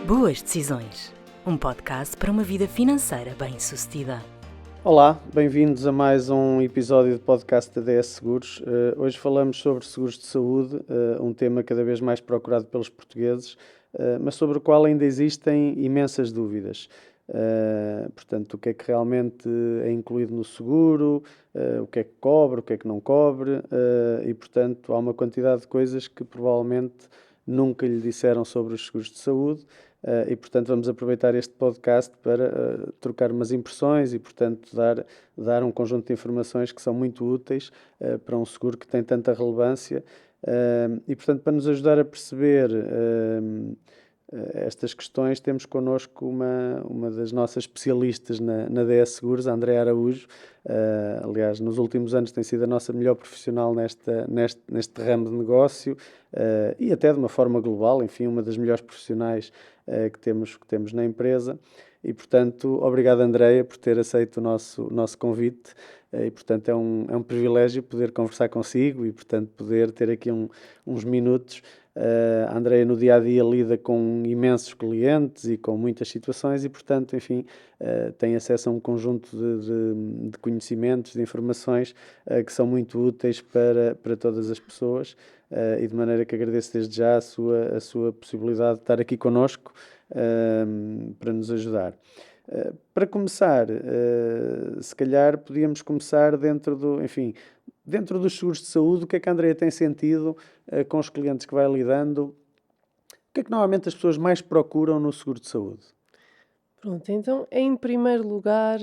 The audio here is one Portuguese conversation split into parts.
Boas Decisões, um podcast para uma vida financeira bem-sucedida. Olá, bem-vindos a mais um episódio do podcast da DS Seguros. Hoje falamos sobre seguros de saúde, um tema cada vez mais procurado pelos portugueses, mas sobre o qual ainda existem imensas dúvidas. Portanto, o que é que realmente é incluído no seguro, o que é que cobre, o que é que não cobre, e portanto há uma quantidade de coisas que provavelmente nunca lhe disseram sobre os seguros de saúde. E, portanto, vamos aproveitar este podcast para trocar umas impressões e, portanto, dar um conjunto de informações que são muito úteis para um seguro que tem tanta relevância. E, portanto, para nos ajudar a perceber estas questões, temos connosco uma das nossas especialistas na DS Seguros, a Andréa Araújo. Aliás, nos últimos anos tem sido a nossa melhor profissional neste ramo de negócio e até de uma forma global, enfim, uma das melhores profissionais que temos na empresa. E, portanto, obrigado, Andréa, por ter aceito o nosso convite. E, portanto, é um privilégio poder conversar consigo e, portanto, poder ter aqui uns minutos. A Andréa no dia-a-dia lida com imensos clientes e com muitas situações e, portanto, enfim, tem acesso a um conjunto de conhecimentos, de informações que são muito úteis para todas as pessoas e de maneira que agradeço desde já a sua possibilidade de estar aqui connosco para nos ajudar. Para começar, se calhar podíamos começar dentro dos seguros de saúde. O que é que a Andréa tem sentido com os clientes que vai lidando? O que é que normalmente as pessoas mais procuram no seguro de saúde? Pronto, então, em primeiro lugar,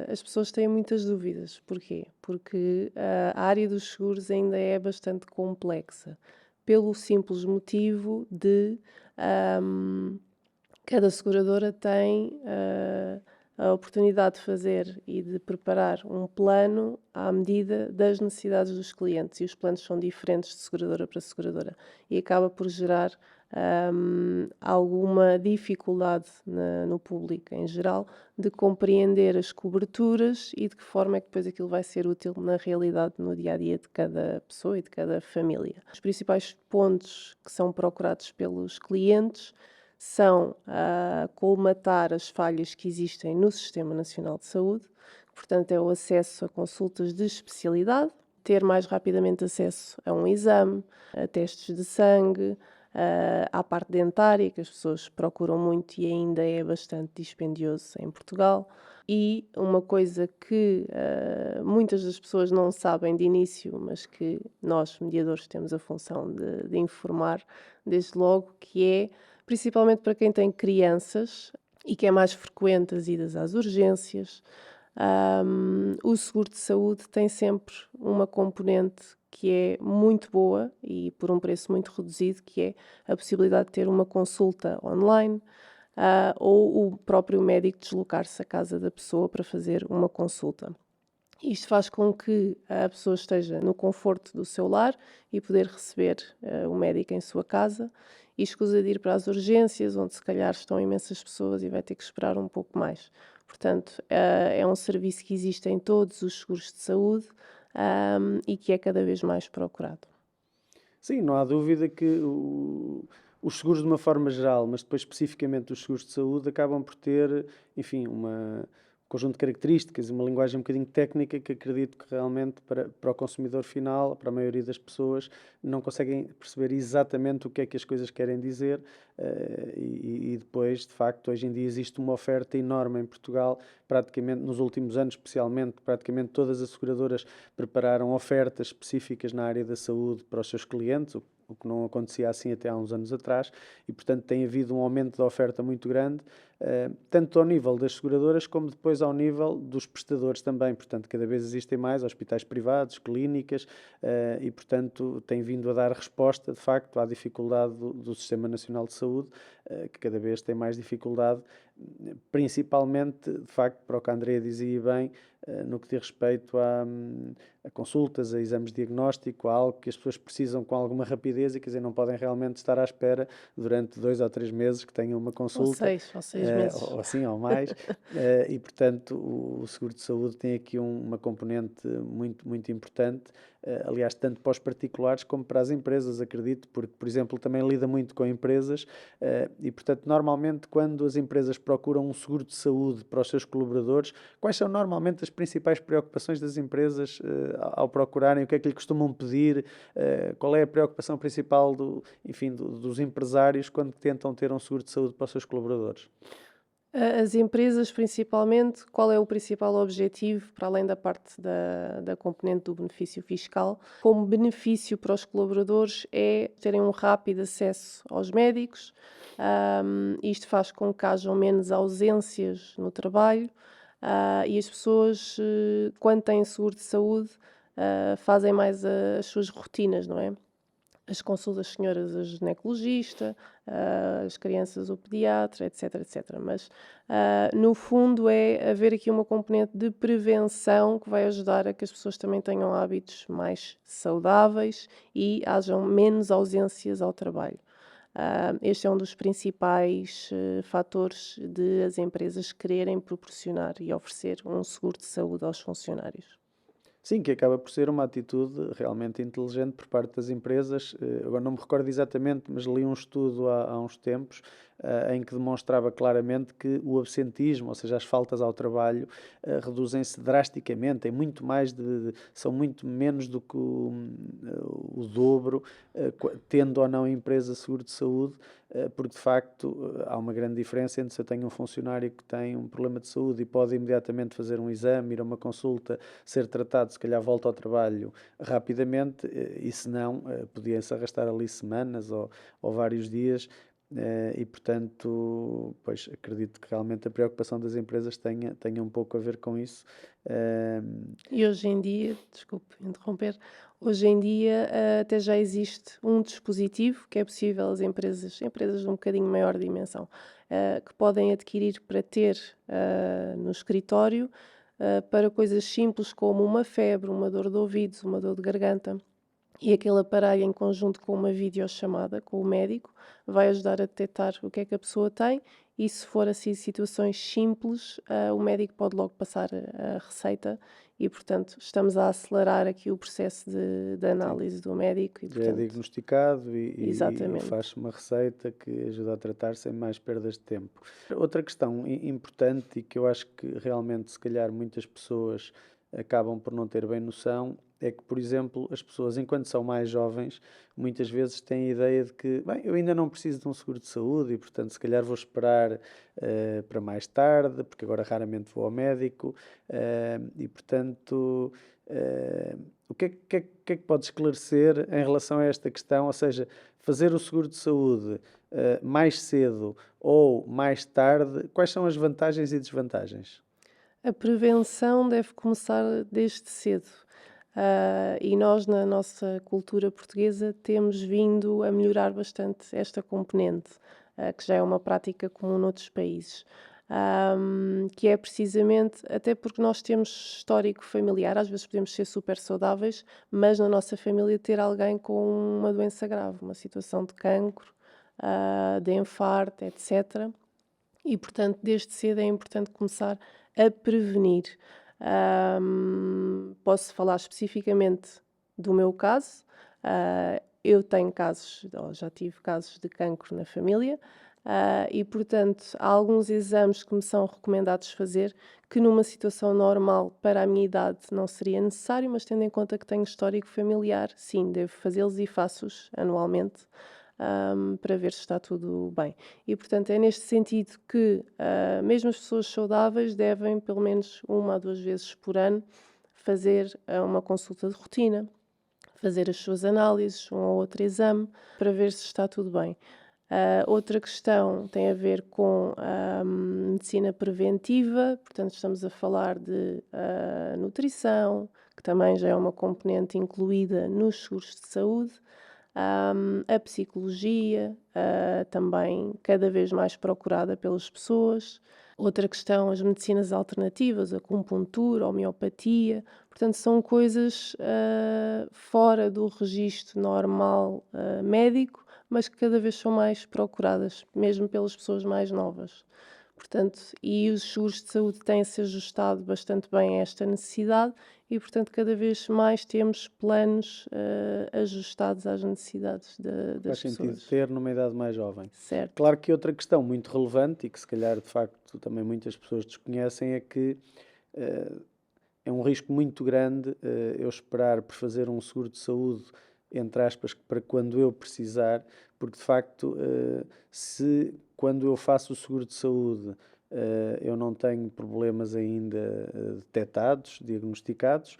as pessoas têm muitas dúvidas. Porquê? Porque a área dos seguros ainda é bastante complexa, pelo simples motivo de cada seguradora tem a oportunidade de fazer e de preparar um plano à medida das necessidades dos clientes, e os planos são diferentes de seguradora para seguradora, e acaba por gerar alguma dificuldade no público em geral de compreender as coberturas e de que forma é que depois aquilo vai ser útil na realidade, no dia-a-dia de cada pessoa e de cada família. Os principais pontos que são procurados pelos clientes são colmatar as falhas que existem no Sistema Nacional de Saúde, portanto é o acesso a consultas de especialidade, ter mais rapidamente acesso a um exame, a testes de sangue, à parte dentária, que as pessoas procuram muito e ainda é bastante dispendioso em Portugal. E uma coisa que muitas das pessoas não sabem de início, mas que nós, mediadores, temos a função de informar desde logo, que é, principalmente para quem tem crianças e que é mais frequente as idas às urgências, o seguro de saúde tem sempre uma componente que é muito boa e por um preço muito reduzido, que é a possibilidade de ter uma consulta online ou o próprio médico deslocar-se à casa da pessoa para fazer uma consulta. Isto faz com que a pessoa esteja no conforto do seu lar e poder receber o médico em sua casa, e escusa de ir para as urgências, onde se calhar estão imensas pessoas e vai ter que esperar um pouco mais. Portanto, é um serviço que existe em todos os seguros de saúde e que é cada vez mais procurado. Sim, não há dúvida que os seguros de uma forma geral, mas depois especificamente os seguros de saúde, acabam por ter, enfim, um conjunto de características e uma linguagem um bocadinho técnica que acredito que realmente para o consumidor final, para a maioria das pessoas, não conseguem perceber exatamente o que é que as coisas querem dizer e depois, de facto, hoje em dia existe uma oferta enorme em Portugal, praticamente nos últimos anos especialmente, praticamente todas as seguradoras prepararam ofertas específicas na área da saúde para os seus clientes, o que não acontecia assim até há uns anos atrás, e portanto tem havido um aumento da oferta muito grande, tanto ao nível das seguradoras como depois ao nível dos prestadores também. Portanto, cada vez existem mais hospitais privados, clínicas, e portanto tem vindo a dar resposta de facto à dificuldade do Sistema Nacional de Saúde, que cada vez tem mais dificuldade, principalmente de facto para o que a Andréa dizia bem, no que diz respeito a consultas, a exames de diagnóstico, a algo que as pessoas precisam com alguma rapidez e, quer dizer, não podem realmente estar à espera durante 2 ou 3 meses que tenham uma consulta. Ou 6 meses. Ou assim, ou mais. E, portanto, o seguro de saúde tem aqui uma componente muito, muito importante. aliás, tanto para os particulares como para as empresas, acredito, porque, por exemplo, também lida muito com empresas e, portanto, normalmente quando as empresas procuram um seguro de saúde para os seus colaboradores, quais são normalmente as principais preocupações das empresas ao procurarem? O que é que lhe costumam pedir? Qual é a preocupação principal dos empresários quando tentam ter um seguro de saúde para os seus colaboradores? As empresas, principalmente, qual é o principal objetivo, para além da parte da componente do benefício fiscal? Como benefício para os colaboradores é terem um rápido acesso aos médicos, isto faz com que hajam menos ausências no trabalho, e as pessoas, quando têm seguro de saúde, fazem mais as suas rotinas, não é? As consultas, as senhoras, a ginecologista, as crianças, o pediatra, etc, etc. Mas, no fundo, é haver aqui uma componente de prevenção que vai ajudar a que as pessoas também tenham hábitos mais saudáveis e hajam menos ausências ao trabalho. Este é um dos principais fatores de as empresas quererem proporcionar e oferecer um seguro de saúde aos funcionários. Sim, que acaba por ser uma atitude realmente inteligente por parte das empresas. Agora não me recordo exatamente, mas li um estudo há uns tempos em que demonstrava claramente que o absentismo, ou seja, as faltas ao trabalho, reduzem-se drasticamente, são muito menos do que o dobro, tendo ou não a empresa seguro de saúde, porque de facto há uma grande diferença entre se eu tenho um funcionário que tem um problema de saúde e pode imediatamente fazer um exame, ir a uma consulta, ser tratado, se calhar volta ao trabalho rapidamente, e se não, podia-se arrastar ali semanas ou vários dias, e portanto, pois acredito que realmente a preocupação das empresas tenha um pouco a ver com isso. E hoje em dia, desculpe interromper, hoje em dia até já existe um dispositivo que é possível as empresas de um bocadinho maior dimensão, que podem adquirir para ter no escritório, para coisas simples como uma febre, uma dor de ouvidos, uma dor de garganta. E aquele aparelho, em conjunto com uma videochamada com o médico, vai ajudar a detectar o que é que a pessoa tem e, se for assim situações simples, o médico pode logo passar a receita e, portanto, estamos a acelerar aqui o processo de Sim, análise do médico e, já é portanto, diagnosticado e exatamente. faz uma receita que ajuda a tratar sem mais perdas de tempo. Outra questão importante e que eu acho que realmente, se calhar, muitas pessoas acabam por não ter bem noção é que, por exemplo, as pessoas, enquanto são mais jovens, muitas vezes têm a ideia de que, bem, eu ainda não preciso de um seguro de saúde e, portanto, se calhar vou esperar para mais tarde, porque agora raramente vou ao médico, e, portanto. O que é que pode esclarecer em relação a esta questão? Ou seja, fazer o seguro de saúde mais cedo ou mais tarde, quais são as vantagens e desvantagens? A prevenção deve começar desde cedo. E nós, na nossa cultura portuguesa, temos vindo a melhorar bastante esta componente, que já é uma prática comum noutros países. Que é precisamente, até porque nós temos histórico familiar, às vezes podemos ser super saudáveis, mas na nossa família ter alguém com uma doença grave, uma situação de cancro, de infarto, etc. E, portanto, desde cedo é importante começar a prevenir. Posso falar especificamente do meu caso. Eu tenho casos, ou já tive casos de cancro na família, e, portanto, há alguns exames que me são recomendados fazer que numa situação normal para a minha idade não seria necessário, mas tendo em conta que tenho histórico familiar, sim, devo fazê-los e faço-os anualmente, para ver se está tudo bem. E, portanto, é neste sentido que mesmo as pessoas saudáveis devem, pelo menos 1 a 2 vezes por ano, fazer uma consulta de rotina, fazer as suas análises, um ou outro exame, para ver se está tudo bem. Outra questão tem a ver com a medicina preventiva, portanto, estamos a falar de nutrição, que também já é uma componente incluída nos seguros de saúde. A psicologia, também cada vez mais procurada pelas pessoas. Outra questão, as medicinas alternativas, a acupuntura, a homeopatia. Portanto, são coisas fora do registro normal médico, mas que cada vez são mais procuradas, mesmo pelas pessoas mais novas. Portanto, e os seguros de saúde têm-se ajustado bastante bem a esta necessidade e, portanto, cada vez mais temos planos ajustados às necessidades das Faz sentido pessoas. ter numa idade mais jovem. Certo. Claro que outra questão muito relevante e que se calhar de facto também muitas pessoas desconhecem é que eh, é um risco muito grande eu esperar por fazer um seguro de saúde, entre aspas, para quando eu precisar, porque de facto, se quando eu faço o seguro de saúde eu não tenho problemas ainda detectados, diagnosticados,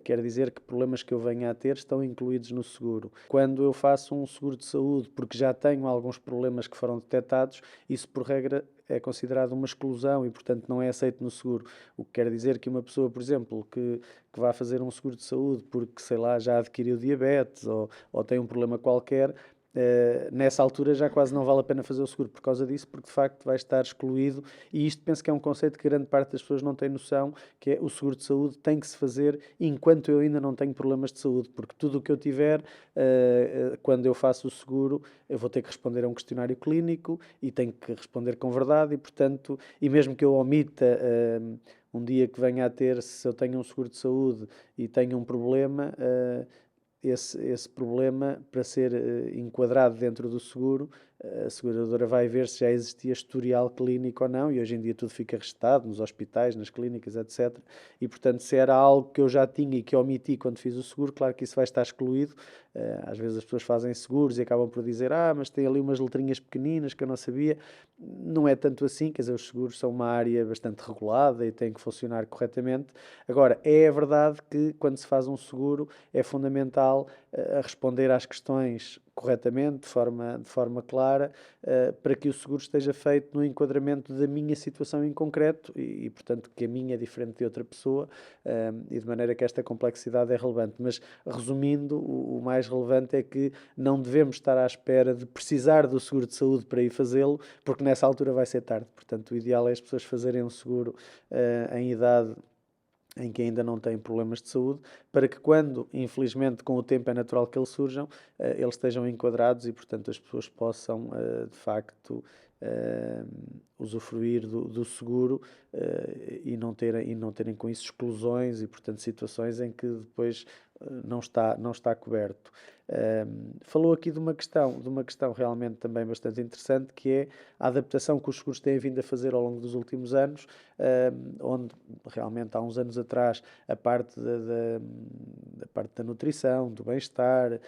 quer dizer que problemas que eu venha a ter estão incluídos no seguro. Quando eu faço um seguro de saúde porque já tenho alguns problemas que foram detectados, isso por regra é considerado uma exclusão e, portanto, não é aceito no seguro. O que quer dizer que uma pessoa, por exemplo, que vá fazer um seguro de saúde porque, sei lá, já adquiriu diabetes ou tem um problema qualquer, nessa altura já quase não vale a pena fazer o seguro por causa disso, porque de facto vai estar excluído. E isto penso que é um conceito que grande parte das pessoas não tem noção, que é o seguro de saúde tem que se fazer enquanto eu ainda não tenho problemas de saúde, porque tudo o que eu tiver, quando eu faço o seguro, eu vou ter que responder a um questionário clínico e tenho que responder com verdade e, portanto, e mesmo que eu omita um dia que venha a ter, se eu tenho um seguro de saúde e tenho um problema, esse problema, para ser enquadrado dentro do seguro, a seguradora vai ver se já existia historial clínico ou não, e hoje em dia tudo fica registado nos hospitais, nas clínicas, etc. E, portanto, se era algo que eu já tinha e que omiti quando fiz o seguro, claro que isso vai estar excluído. Às vezes as pessoas fazem seguros e acabam por dizer, mas tem ali umas letrinhas pequeninas que eu não sabia. Não é tanto assim, quer dizer, os seguros são uma área bastante regulada e têm que funcionar corretamente. Agora, é verdade que quando se faz um seguro é fundamental responder às questões corretamente, de forma clara, para que o seguro esteja feito no enquadramento da minha situação em concreto portanto, que a minha é diferente de outra pessoa e de maneira que esta complexidade é relevante. Mas, resumindo, o mais relevante é que não devemos estar à espera de precisar do seguro de saúde para ir fazê-lo, porque nessa altura vai ser tarde. Portanto, o ideal é as pessoas fazerem um seguro em idade em que ainda não têm problemas de saúde, para que quando, infelizmente, com o tempo é natural que eles surjam, eles estejam enquadrados e, portanto, as pessoas possam, de facto, usufruir do seguro e não terem com isso exclusões e, portanto, situações em que depois não está coberto. Falou aqui de uma questão realmente também bastante interessante, que é a adaptação que os seguros têm vindo a fazer ao longo dos últimos anos, onde realmente há uns anos atrás a parte da nutrição, do bem-estar,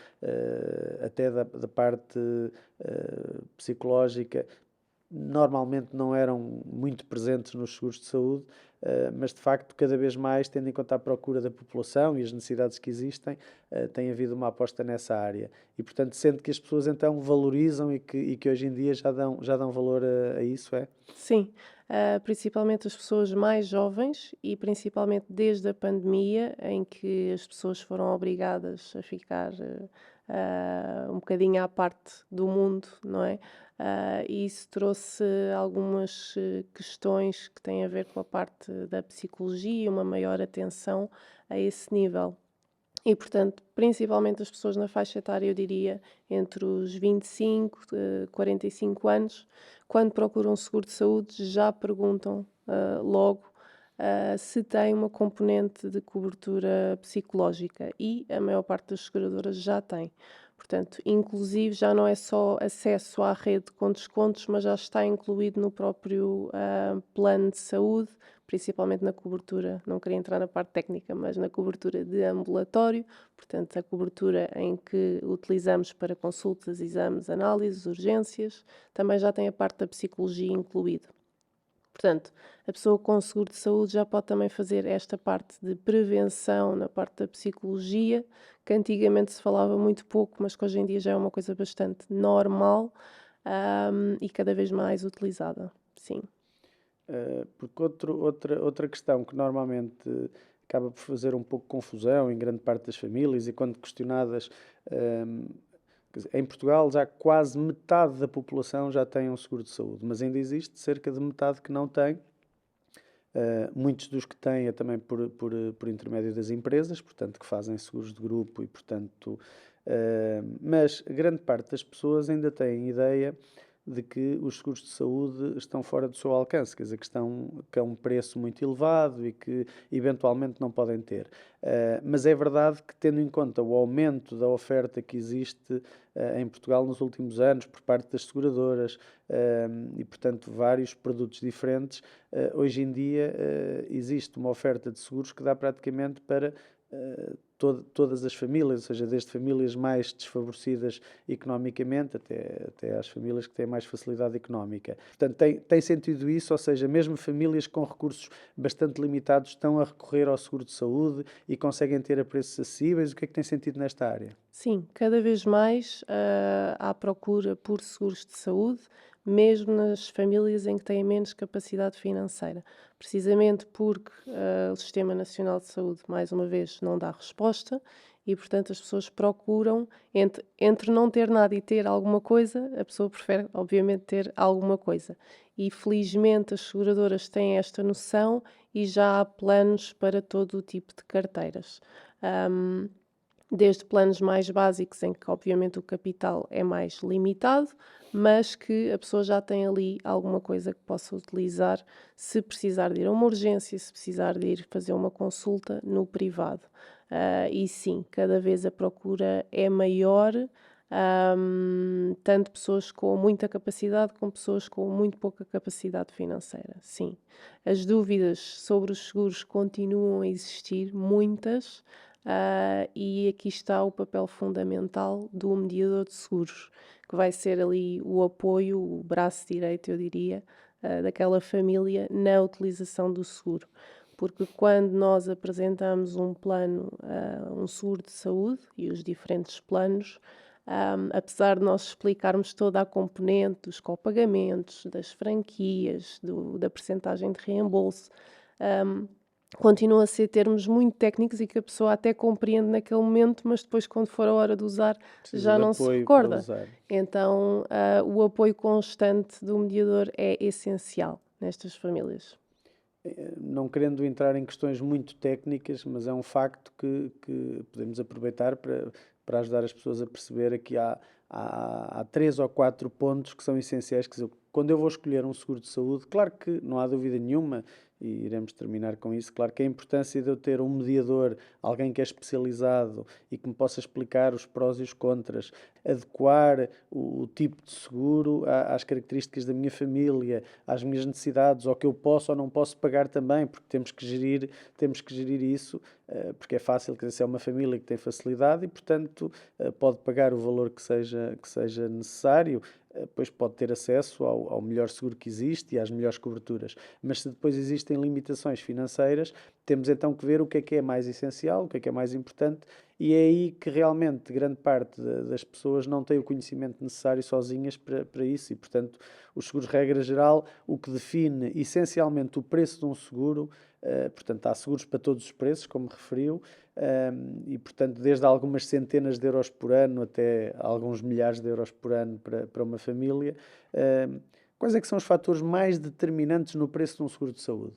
até da parte psicológica, normalmente não eram muito presentes nos seguros de saúde, mas de facto, cada vez mais, tendo em conta a procura da população e as necessidades que existem, tem havido uma aposta nessa área. E, portanto, sendo que as pessoas então valorizam e que hoje em dia já dão valor a isso, é? Sim, principalmente as pessoas mais jovens e principalmente desde a pandemia, em que as pessoas foram obrigadas a ficar um bocadinho à parte do mundo, não é? E isso trouxe algumas questões que têm a ver com a parte da psicologia, uma maior atenção a esse nível. E, portanto, principalmente as pessoas na faixa etária, eu diria, entre os 25, 45 anos, quando procuram um seguro de saúde, já perguntam logo se tem uma componente de cobertura psicológica e a maior parte das seguradoras já tem. Portanto, inclusive já não é só acesso à rede com descontos, mas já está incluído no próprio plano de saúde, principalmente na cobertura, não queria entrar na parte técnica, mas na cobertura de ambulatório, portanto, a cobertura em que utilizamos para consultas, exames, análises, urgências, também já tem a parte da psicologia incluída. Portanto, a pessoa com seguro de saúde já pode também fazer esta parte de prevenção na parte da psicologia, que antigamente se falava muito pouco, mas que hoje em dia já é uma coisa bastante normal, e cada vez mais utilizada. Sim. Porque outra questão que normalmente acaba por fazer um pouco confusão em grande parte das famílias e quando questionadas, quer dizer, em Portugal já quase metade da população já tem um seguro de saúde, mas ainda existe cerca de metade que não tem. Muitos dos que têm é também por intermédio das empresas, portanto, que fazem seguros de grupo e, portanto, mas grande parte das pessoas ainda têm ideia de que os seguros de saúde estão fora do seu alcance, quer dizer, que é um preço muito elevado e que eventualmente não podem ter. Mas é verdade que, tendo em conta o aumento da oferta que existe em Portugal nos últimos anos por parte das seguradoras e, portanto, vários produtos diferentes, hoje em dia existe uma oferta de seguros que dá praticamente para todas as famílias, ou seja, desde famílias mais desfavorecidas economicamente até às famílias que têm mais facilidade económica. Portanto, tem sentido isso, ou seja, mesmo famílias com recursos bastante limitados estão a recorrer ao seguro de saúde e conseguem ter a preços acessíveis. O que é que tem sentido nesta área? Sim, cada vez mais há procura por seguros de saúde, mesmo nas famílias em que têm menos capacidade financeira, precisamente porque o Sistema Nacional de Saúde, mais uma vez, não dá resposta e, portanto, as pessoas procuram, entre não ter nada e ter alguma coisa, a pessoa prefere, obviamente, ter alguma coisa. E, felizmente, as seguradoras têm esta noção e já há planos para todo o tipo de carteiras. Desde planos mais básicos, em que obviamente o capital é mais limitado, mas que a pessoa já tem ali alguma coisa que possa utilizar se precisar de ir a uma urgência, se precisar de ir fazer uma consulta no privado. E sim, cada vez a procura é maior, tanto pessoas com muita capacidade como pessoas com muito pouca capacidade financeira. Sim, as dúvidas sobre os seguros continuam a existir, muitas. E aqui está o papel fundamental do mediador de seguros, que vai ser ali o apoio, o braço direito, eu diria, daquela família na utilização do seguro. Porque quando nós apresentamos um plano, um seguro de saúde e os diferentes planos, apesar de nós explicarmos toda a componente dos copagamentos, das franquias, da percentagem de reembolso, continua a ser termos muito técnicos e que a pessoa até compreende naquele momento, mas depois, quando for a hora de usar, Precisa já de não se apoio para recorda. usar. Então, o apoio constante do mediador é essencial nestas famílias. Não querendo entrar em questões muito técnicas, mas é um facto que podemos aproveitar para ajudar as pessoas a perceber que há 3 ou 4 pontos que são essenciais. Quer dizer, quando eu vou escolher um seguro de saúde, claro que não há dúvida nenhuma, e iremos terminar com isso, claro que a importância de eu ter um mediador, alguém que é especializado e que me possa explicar os prós e os contras, adequar o tipo de seguro às características da minha família, às minhas necessidades, ao que eu posso ou não posso pagar também, porque temos que gerir isso, porque é fácil, quer dizer, se é uma família que tem facilidade e, portanto, pode pagar o valor que seja necessário, depois pode ter acesso ao melhor seguro que existe e às melhores coberturas. Mas se depois existem limitações financeiras, temos então que ver o que é mais essencial, o que é mais importante, e é aí que realmente grande parte das pessoas não tem o conhecimento necessário sozinhas para isso, e portanto os seguros, regra geral, o que define essencialmente o preço de um seguro, portanto há seguros para todos os preços, como referiu, e portanto desde algumas centenas de euros por ano até alguns milhares de euros por ano para uma família. Quais é que são os fatores mais determinantes no preço de um seguro de saúde?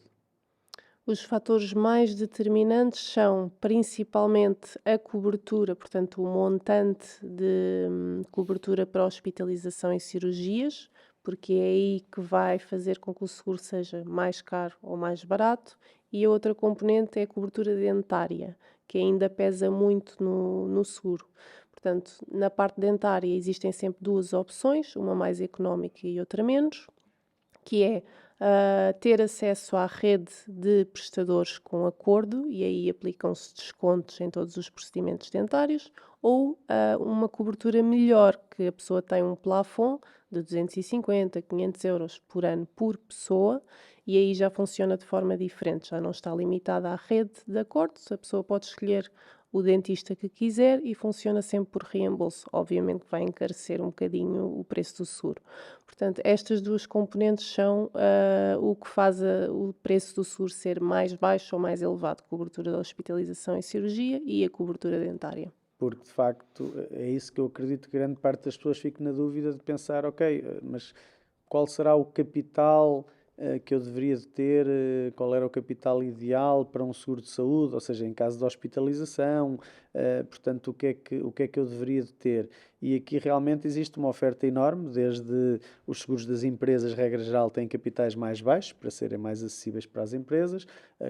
Os fatores mais determinantes são principalmente a cobertura, portanto, o montante de cobertura para hospitalização e cirurgias, porque é aí que vai fazer com que o seguro seja mais caro ou mais barato. E a outra componente é a cobertura dentária, que ainda pesa muito no seguro. Portanto, na parte dentária existem sempre duas opções, uma mais económica e outra menos, que é ter acesso à rede de prestadores com acordo, e aí aplicam-se descontos em todos os procedimentos dentários, ou uma cobertura melhor, que a pessoa tem um plafond de 250, 500 euros por ano por pessoa, e aí já funciona de forma diferente, já não está limitada à rede de acordos, a pessoa pode escolher o dentista que quiser e funciona sempre por reembolso. Obviamente que vai encarecer um bocadinho o preço do seguro. Portanto, estas duas componentes são o que faz o preço do seguro ser mais baixo ou mais elevado: cobertura da hospitalização e cirurgia e a cobertura dentária. Porque, de facto, é isso que eu acredito que grande parte das pessoas fique na dúvida de pensar, ok, mas qual será o capital que eu deveria de ter, qual era o capital ideal para um seguro de saúde, ou seja, em caso de hospitalização, portanto, o que é que eu deveria de ter? E aqui realmente existe uma oferta enorme, desde os seguros das empresas, regra geral, têm capitais mais baixos, para serem mais acessíveis para as empresas,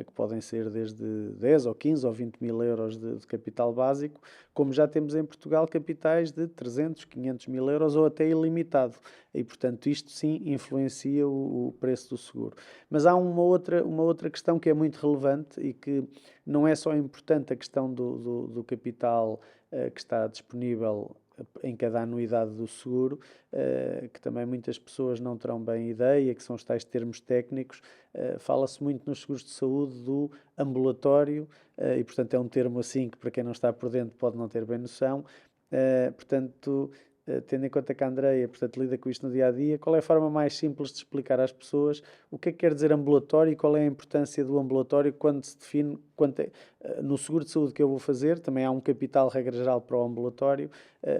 que podem ser desde 10 ou 15 ou 20 mil euros de capital básico, como já temos em Portugal capitais de 300, 500 mil euros ou até ilimitado. E, portanto, isto sim influencia o preço do seguro. Mas há uma outra questão que é muito relevante e que não é só importante a questão do capital que está disponível em cada anuidade do seguro, que também muitas pessoas não terão bem ideia, que são os tais termos técnicos. Fala-se muito nos seguros de saúde do ambulatório, e portanto é um termo assim que para quem não está por dentro pode não ter bem noção. Portanto, tendo em conta que a Andreia, portanto, lida com isto no dia a dia, qual é a forma mais simples de explicar às pessoas o que é que quer dizer ambulatório e qual é a importância do ambulatório quando se define, no seguro de saúde que eu vou fazer, também há um capital, regra geral, para o ambulatório.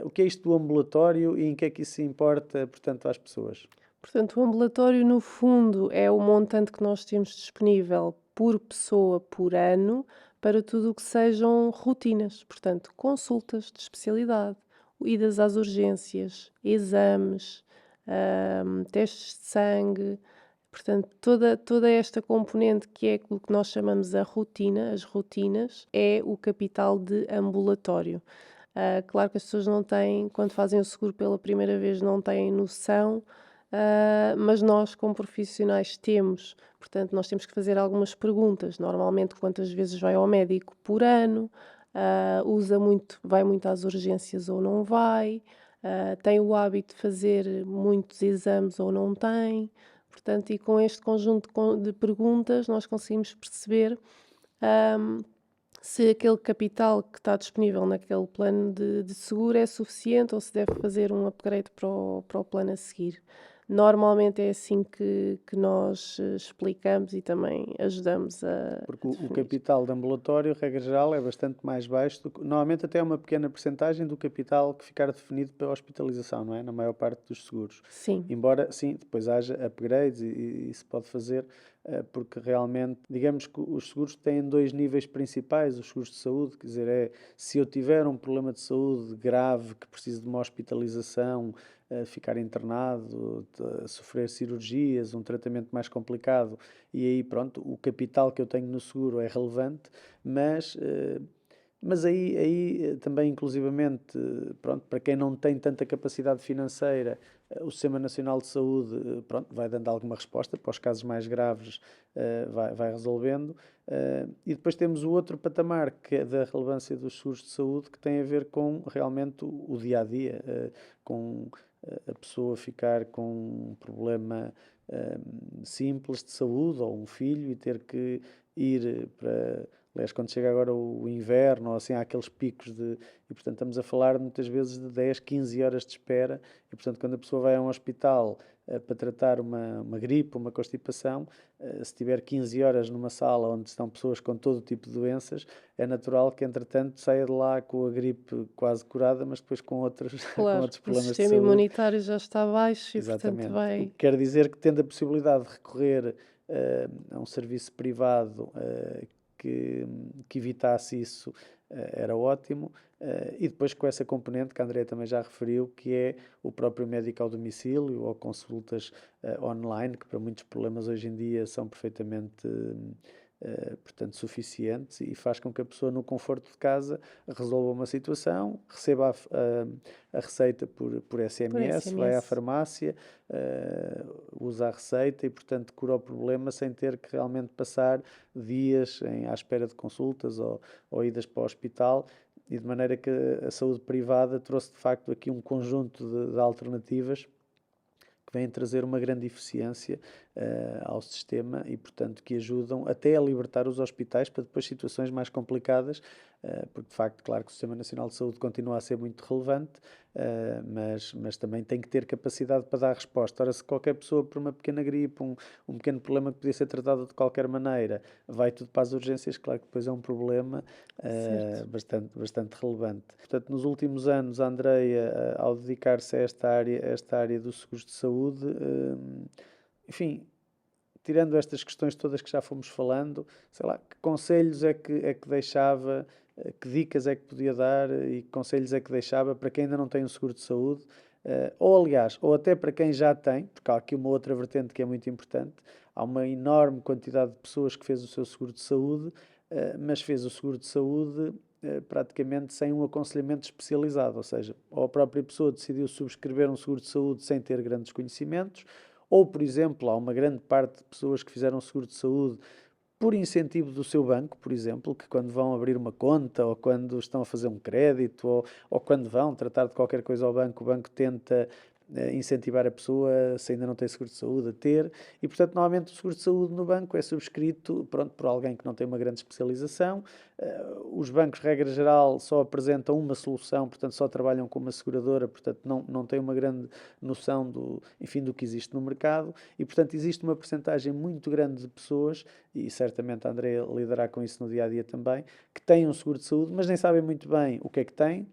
O que é isto do ambulatório e em que é que isso importa, portanto, às pessoas? Portanto, o ambulatório, no fundo, é o montante que nós temos disponível por pessoa por ano para tudo o que sejam rotinas, portanto, consultas de especialidade, idas às urgências, exames, testes de sangue, portanto, toda esta componente que é o que nós chamamos a rotina, as rotinas, é o capital de ambulatório. Claro que as pessoas não têm, quando fazem o seguro pela primeira vez, não têm noção, mas nós, como profissionais, temos. Portanto, nós temos que fazer algumas perguntas. Normalmente, quantas vezes vai ao médico por ano? Vai muito às urgências ou não vai? Tem o hábito de fazer muitos exames ou não tem? Portanto, e com este conjunto de perguntas, nós conseguimos perceber se aquele capital que está disponível naquele plano de seguro é suficiente ou se deve fazer um upgrade para o plano a seguir. Normalmente é assim que nós explicamos e também ajudamos a Porque o definir. capital de ambulatório, regra geral, é bastante mais baixo normalmente até uma pequena percentagem do capital que ficar definido pela hospitalização, não é? Na maior parte dos seguros. Sim, Embora, sim, depois haja upgrades e isso pode fazer, porque realmente, digamos que os seguros têm dois níveis principais, os seguros de saúde, quer dizer, se eu tiver um problema de saúde grave que precise de uma hospitalização, ficar internado, sofrer cirurgias, um tratamento mais complicado, e aí pronto, o capital que eu tenho no seguro é relevante, mas aí também inclusivamente, pronto, para quem não tem tanta capacidade financeira, o Sistema Nacional de Saúde, pronto, vai dando alguma resposta para os casos mais graves, vai resolvendo. E depois temos o outro patamar, que é da relevância dos seguros de saúde, que tem a ver com realmente o dia a dia, com a pessoa ficar com um problema simples de saúde ou um filho e ter que ir para. Aliás, quando chega agora o inverno, ou assim, há aqueles picos e, portanto, estamos a falar muitas vezes de 10, 15 horas de espera. E, portanto, quando a pessoa vai a um hospital para tratar uma gripe, uma constipação, se tiver 15 horas numa sala onde estão pessoas com todo tipo de doenças, é natural que, entretanto, saia de lá com a gripe quase curada, mas depois com outros, com claro, outros o problemas de sistema saúde. imunitário já está baixo e, portanto, Exatamente. O vai. que quer dizer que, tendo a possibilidade de recorrer a um serviço privado que evitasse isso, era ótimo. E depois com essa componente que a Andrea também já referiu, que é o próprio médico ao domicílio ou consultas online, que para muitos problemas hoje em dia são perfeitamente, portanto, suficientes e faz com que a pessoa, no conforto de casa, resolva uma situação, receba a receita por Por SMS, vai à SMS. farmácia, usa a receita e, portanto, cura o problema sem ter que realmente passar dias à espera de consultas ou idas para o hospital. E de maneira que a saúde privada trouxe, de facto, aqui um conjunto de alternativas que vêm trazer uma grande eficiência ao sistema e, portanto, que ajudam até a libertar os hospitais para depois situações mais complicadas, porque, de facto, claro que o Sistema Nacional de Saúde continua a ser muito relevante, mas também tem que ter capacidade para dar resposta. Ora, se qualquer pessoa, por uma pequena gripe, um pequeno problema que podia ser tratado de qualquer maneira, vai tudo para as urgências, claro que depois é um problema Certo. bastante relevante. Portanto, nos últimos anos, a Andreia, ao dedicar-se a esta área dos seguros de saúde, enfim, tirando estas questões todas que já fomos falando, sei lá, que conselhos é que deixava que dicas é que podia dar e que conselhos é que deixava para quem ainda não tem um seguro de saúde, ou aliás, ou até para quem já tem, porque há aqui uma outra vertente que é muito importante. Há uma enorme quantidade de pessoas que fez o seu seguro de saúde, mas fez o seguro de saúde praticamente sem um aconselhamento especializado, ou seja, ou a própria pessoa decidiu subscrever um seguro de saúde sem ter grandes conhecimentos, ou, por exemplo, há uma grande parte de pessoas que fizeram seguro de saúde por incentivo do seu banco, por exemplo, que quando vão abrir uma conta, ou quando estão a fazer um crédito, ou quando vão tratar de qualquer coisa ao banco, o banco tenta incentivar a pessoa, se ainda não tem seguro de saúde, a ter, e portanto normalmente o seguro de saúde no banco é subscrito, pronto, por alguém que não tem uma grande especialização. Os bancos, regra geral, só apresentam uma solução, portanto só trabalham com uma seguradora, portanto não têm uma grande noção enfim, do que existe no mercado, e portanto existe uma percentagem muito grande de pessoas, e certamente a Andrea lidará com isso no dia-a-dia também, que têm um seguro de saúde, mas nem sabem muito bem o que é que têm,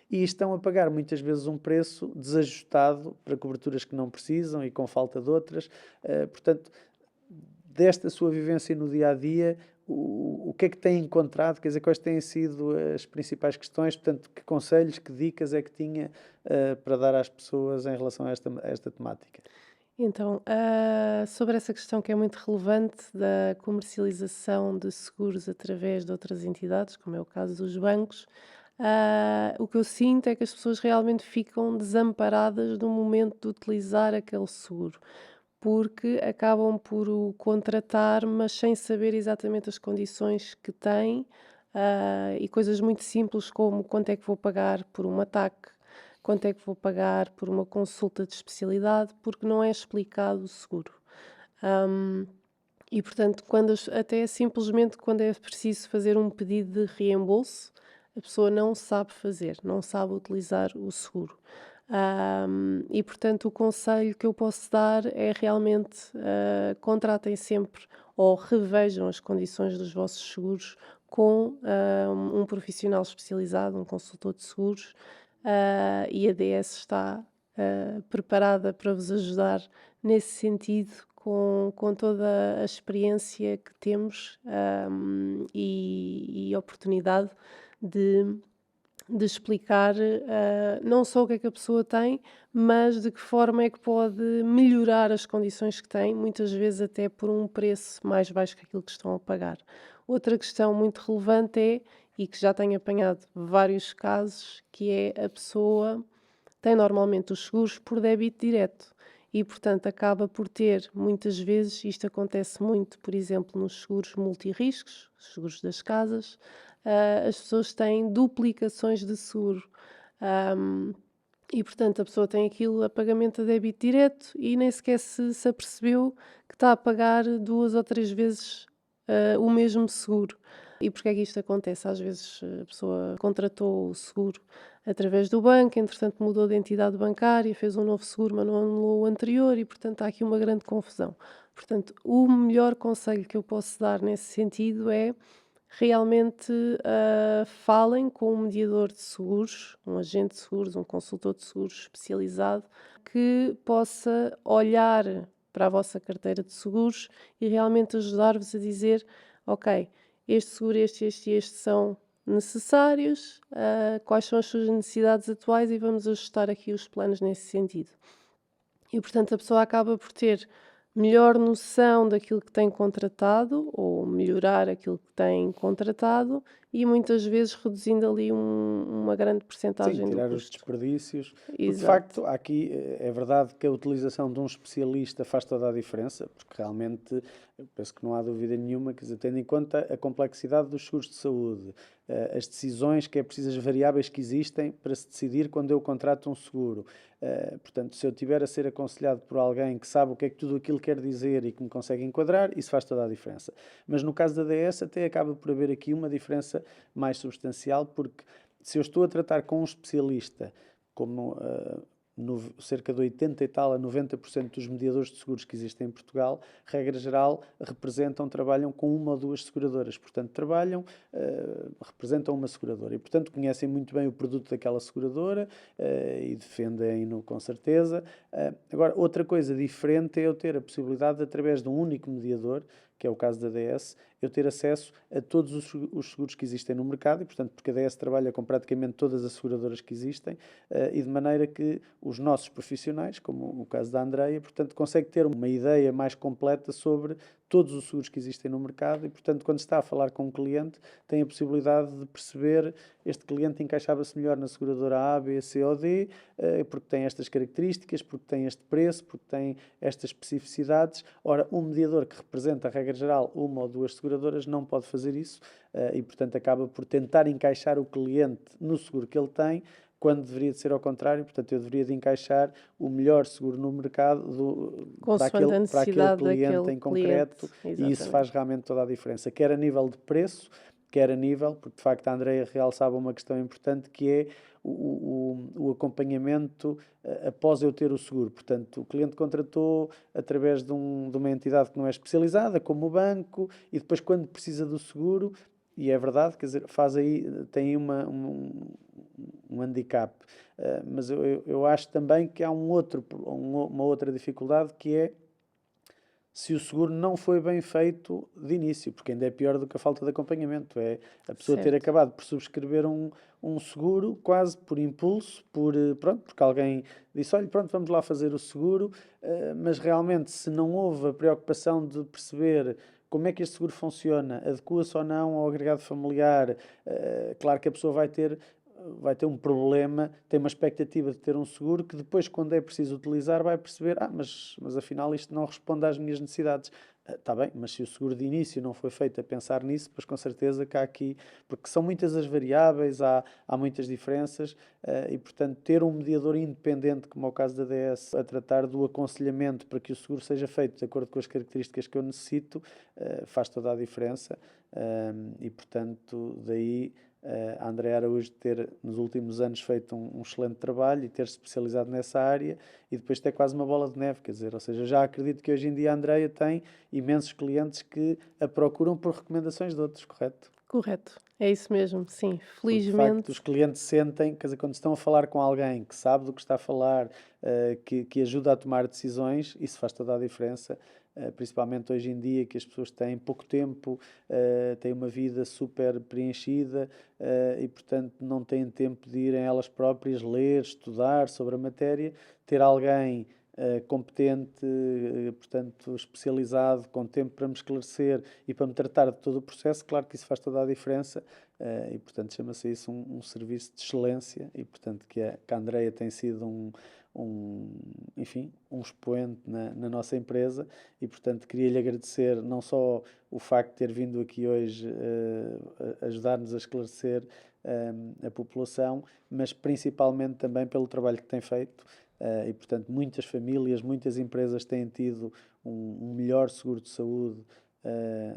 e estão a pagar muitas vezes um preço desajustado para coberturas que não precisam e com falta de outras. Portanto, desta sua vivência no dia-a-dia, o que é que tem encontrado? Quer dizer, quais têm sido as principais questões? Portanto, que conselhos, que dicas é que tinha para dar às pessoas em relação a esta temática? Então, sobre essa questão que é muito relevante da comercialização de seguros através de outras entidades, como é o caso dos bancos, o que eu sinto é que as pessoas realmente ficam desamparadas no momento de utilizar aquele seguro, porque acabam por o contratar, mas sem saber exatamente as condições que têm, e coisas muito simples como quanto é que vou pagar por um ataque, quanto é que vou pagar por uma consulta de especialidade, porque não é explicado o seguro. Hum, e portanto, até simplesmente quando é preciso fazer um pedido de reembolso, a pessoa não sabe fazer, não sabe utilizar o seguro. E portanto, o conselho que eu posso dar é realmente contratem sempre ou revejam as condições dos vossos seguros com um profissional especializado, um consultor de seguros, e a DS está preparada para vos ajudar nesse sentido, com toda a experiência que temos, e oportunidade de, de explicar não só o que é que a pessoa tem, mas de que forma é que pode melhorar as condições que tem, muitas vezes até por um preço mais baixo que aquilo que estão a pagar. Outra questão muito relevante é, e que já tenho apanhado vários casos, que é a pessoa tem normalmente os seguros por débito direto e, portanto, acaba por ter, muitas vezes, isto acontece muito, por exemplo, nos seguros multirriscos, os seguros das casas, as pessoas têm duplicações de seguro. Ahm, e, portanto, a pessoa tem aquilo a pagamento a débito direto e nem sequer se apercebeu que está a pagar 2 ou 3 vezes o mesmo seguro. E porquê é que isto acontece? Às vezes a pessoa contratou o seguro através do banco, entretanto mudou de entidade bancária, fez um novo seguro, mas não anulou o anterior e, portanto, há aqui uma grande confusão. Portanto, o melhor conselho que eu posso dar nesse sentido é realmente falem com um mediador de seguros, um agente de seguros, um consultor de seguros especializado que possa olhar para a vossa carteira de seguros e realmente ajudar-vos a dizer: ok, este seguro, este e este são necessários, quais são as suas necessidades atuais e vamos ajustar aqui os planos nesse sentido. E, portanto, a pessoa acaba por ter melhor noção daquilo que tem contratado ou melhorar aquilo que tem contratado e muitas vezes reduzindo ali uma grande Sim, percentagem do tirar os custo. desperdícios, porque de Exato. facto aqui é verdade que a utilização de um especialista faz toda a diferença, porque realmente eu penso que não há dúvida nenhuma, quer dizer, tendo em conta a complexidade dos seguros de saúde, as decisões que é preciso, as variáveis que existem para se decidir quando eu contrato um seguro. Portanto, se eu tiver a ser aconselhado por alguém que sabe o que é que tudo aquilo quer dizer e que me consegue enquadrar, isso faz toda a diferença. Mas no caso da DS até acaba por haver aqui uma diferença mais substancial, porque se eu estou a tratar com um especialista, como cerca de 80 e tal a 90% dos mediadores de seguros que existem em Portugal, regra geral, trabalham com uma ou duas seguradoras. Portanto, representam uma seguradora e, portanto, conhecem muito bem o produto daquela seguradora e defendem-no com certeza. Agora, outra coisa diferente é eu ter a possibilidade, através de um único mediador, que é o caso da DS, eu ter acesso a todos os seguros que existem no mercado e, portanto, porque a DS trabalha com praticamente todas as seguradoras que existem e de maneira que os nossos profissionais, como o caso da Andreia, portanto, consegue ter uma ideia mais completa sobre todos os seguros que existem no mercado e, portanto, quando está a falar com um cliente, tem a possibilidade de perceber este cliente encaixava-se melhor na seguradora A, B, C ou D, porque tem estas características, porque tem este preço, porque tem estas especificidades. Ora, um mediador que representa, a regra geral, uma ou duas seguradoras não pode fazer isso e, portanto, acaba por tentar encaixar o cliente no seguro que ele tem, quando deveria de ser ao contrário. Portanto, eu deveria de encaixar o melhor seguro no mercado para Consoante a aquele necessidade cliente daquele em concreto, cliente, e isso faz exatamente. realmente toda a diferença, quer a nível de preço, quer a nível, porque de facto a Andreia realçava uma questão importante que é o acompanhamento após eu ter o seguro. Portanto, o cliente contratou através de uma entidade que não é especializada, como o banco, e depois quando precisa do seguro, e é verdade, quer dizer, tem aí um handicap. Mas eu acho também que há uma outra dificuldade que é se o seguro não foi bem feito de início, porque ainda é pior do que a falta de acompanhamento. É a pessoa ter Certo. acabado por subscrever um seguro quase por impulso, pronto, porque alguém disse, olha, pronto, vamos lá fazer o seguro, mas realmente se não houve a preocupação de perceber como é que este seguro funciona, adequa-se ou não ao agregado familiar, claro que a pessoa vai ter um problema, tem uma expectativa de ter um seguro que depois, quando é preciso utilizar, vai perceber, mas afinal isto não responde às minhas necessidades. Está bem, mas se o seguro de início não foi feito a pensar nisso, pois com certeza que há aqui, porque são muitas as variáveis, há muitas diferenças e, portanto, ter um mediador independente, como é o caso da DS, a tratar do aconselhamento para que o seguro seja feito de acordo com as características que eu necessito, faz toda a diferença e, portanto, daí a Andreia Araújo ter nos últimos anos feito um excelente trabalho e ter se especializado nessa área e depois ter quase uma bola de neve, quer dizer, ou seja, já acredito que hoje em dia a Andreia tem imensos clientes que a procuram por recomendações de outros, correto? Correto. É isso mesmo, sim. Porque de facto os Felizmente, clientes sentem, quer dizer, quando estão a falar com alguém que sabe do que está a falar, que ajuda a tomar decisões, isso faz toda a diferença, principalmente hoje em dia que as pessoas têm pouco tempo, têm uma vida super preenchida e, portanto, não têm tempo de irem elas próprias ler, estudar sobre a matéria, ter alguém competente, portanto, especializado, com tempo para me esclarecer e para me tratar de todo o processo, claro que isso faz toda a diferença e, portanto, chama-se isso um serviço de excelência e, portanto, que a Andreia tem sido enfim, um expoente na nossa empresa e, portanto, queria-lhe agradecer não só o facto de ter vindo aqui hoje ajudar-nos a esclarecer a população, mas principalmente também pelo trabalho que tem feito. E, portanto, muitas famílias, muitas empresas têm tido um melhor seguro de saúde,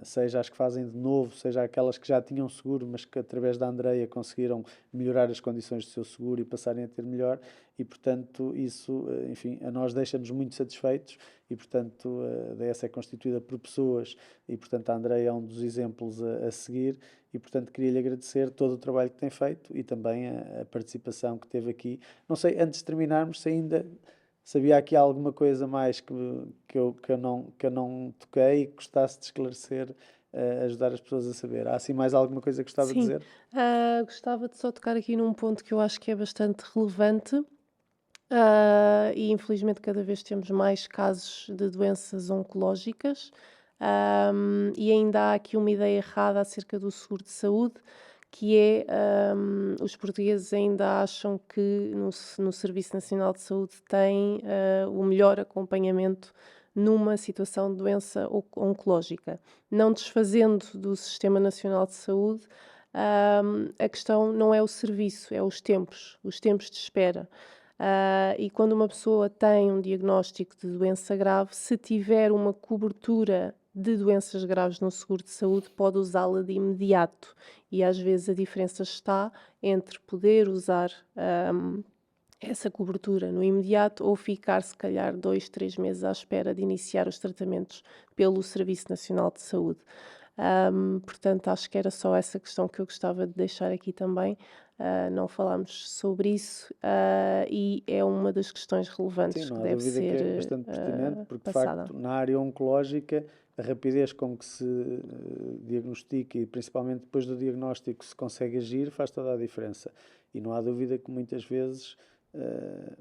seja as que fazem de novo, seja aquelas que já tinham seguro, mas que através da Andreia conseguiram melhorar as condições do seu seguro e passarem a ter melhor. E, portanto, isso, enfim, a nós deixa-nos muito satisfeitos e, portanto, a DS é constituída por pessoas e, portanto, a Andreia é um dos exemplos a seguir e, portanto, queria-lhe agradecer todo o trabalho que tem feito e também a participação que teve aqui. Não sei, antes de terminarmos, se ainda sabia aqui alguma coisa mais que eu não toquei e que gostasse de esclarecer, ajudar as pessoas a saber. Há assim mais alguma coisa que gostava de sim. dizer? Gostava de só tocar aqui num ponto que eu acho que é bastante relevante, e infelizmente cada vez temos mais casos de doenças oncológicas, e ainda há aqui uma ideia errada acerca do seguro de saúde, que é, os portugueses ainda acham que no Serviço Nacional de Saúde tem, o melhor acompanhamento numa situação de doença oncológica. Não desfazendo do Sistema Nacional de Saúde, a questão não é o serviço, é os tempos de espera. E quando uma pessoa tem um diagnóstico de doença grave, se tiver uma cobertura de doenças graves no seguro de saúde, pode usá-la de imediato. E às vezes a diferença está entre poder usar essa cobertura no imediato ou ficar, se calhar, 2, 3 meses à espera de iniciar os tratamentos pelo Serviço Nacional de Saúde. Portanto, acho que era só essa questão que eu gostava de deixar aqui também. Não falámos sobre isso e é uma das questões Sim, relevantes não que há deve dúvida que ser é bastante pertinente, porque de passada. facto na área oncológica a rapidez com que se diagnostica e principalmente depois do diagnóstico se consegue agir faz toda a diferença. E não há dúvida que muitas vezes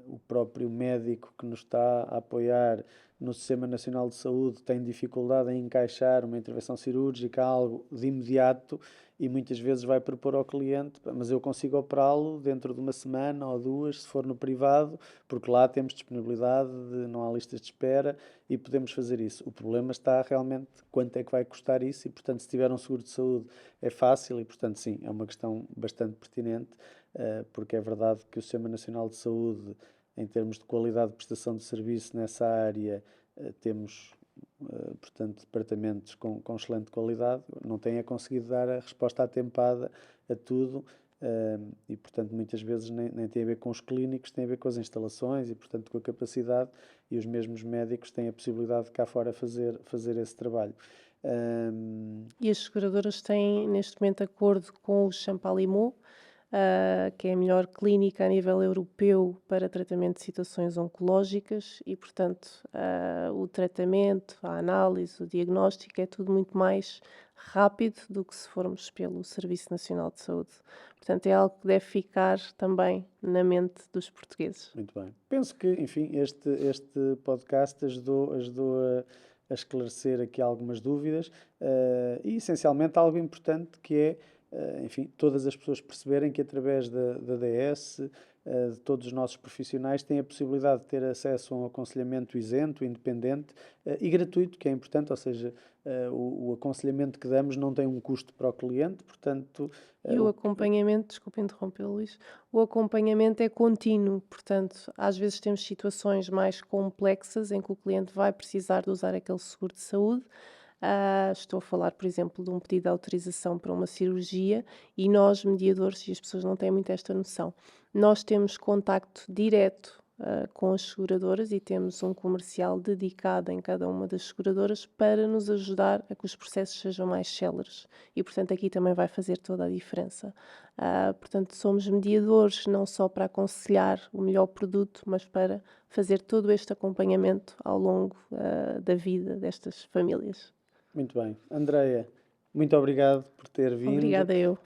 o próprio médico que nos está a apoiar no Sistema Nacional de Saúde tem dificuldade em encaixar uma intervenção cirúrgica, algo de imediato, e muitas vezes vai propor ao cliente, mas eu consigo operá-lo dentro de uma semana ou duas, se for no privado, porque lá temos disponibilidade, não há listas de espera e podemos fazer isso. O problema está realmente quanto é que vai custar isso e, portanto, se tiver um seguro de saúde é fácil e, portanto, sim, é uma questão bastante pertinente, porque é verdade que o Sistema Nacional de Saúde, em termos de qualidade de prestação de serviço nessa área, temos, portanto, departamentos com excelente qualidade, não têm conseguido dar a resposta atempada a tudo e, portanto, muitas vezes nem tem a ver com os clínicos, tem a ver com as instalações e, portanto, com a capacidade, e os mesmos médicos têm a possibilidade de cá fora fazer esse trabalho. E as seguradoras têm, neste momento, acordo com o Champalimau, que é a melhor clínica a nível europeu para tratamento de situações oncológicas e, portanto, o tratamento, a análise, o diagnóstico é tudo muito mais rápido do que se formos pelo Serviço Nacional de Saúde. Portanto, é algo que deve ficar também na mente dos portugueses. Muito bem. Penso que, enfim, este podcast ajudou a esclarecer aqui algumas dúvidas e, essencialmente, algo importante que é enfim, todas as pessoas perceberem que através da DS, de todos os nossos profissionais, têm a possibilidade de ter acesso a um aconselhamento isento, independente e gratuito, que é importante, ou seja, o aconselhamento que damos não tem um custo para o cliente, portanto... E o acompanhamento, desculpe interrompê-lo, Luís, o acompanhamento é contínuo, portanto, às vezes temos situações mais complexas em que o cliente vai precisar de usar aquele seguro de saúde. Estou a falar, por exemplo, de um pedido de autorização para uma cirurgia e nós, mediadores, e as pessoas não têm muito esta noção, nós temos contacto direto com as seguradoras e temos um comercial dedicado em cada uma das seguradoras para nos ajudar a que os processos sejam mais céleres e, portanto, aqui também vai fazer toda a diferença. Portanto, somos mediadores não só para aconselhar o melhor produto, mas para fazer todo este acompanhamento ao longo da vida destas famílias. Muito bem. Andreia, muito obrigado por ter vindo. Obrigada eu.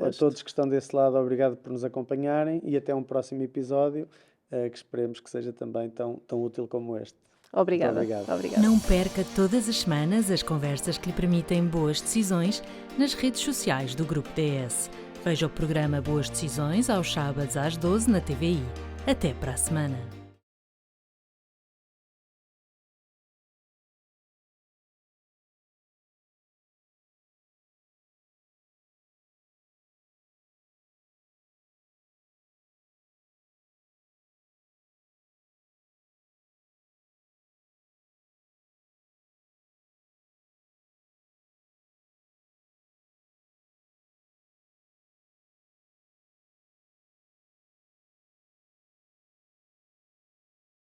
A todos que estão desse lado, obrigado por nos acompanharem e até um próximo episódio que esperemos que seja também tão útil como este. Obrigada. Obrigado. Não perca todas as semanas as conversas que lhe permitem boas decisões nas redes sociais do Grupo DS. Veja o programa Boas Decisões aos sábados às 12 na TVI. Até para a semana.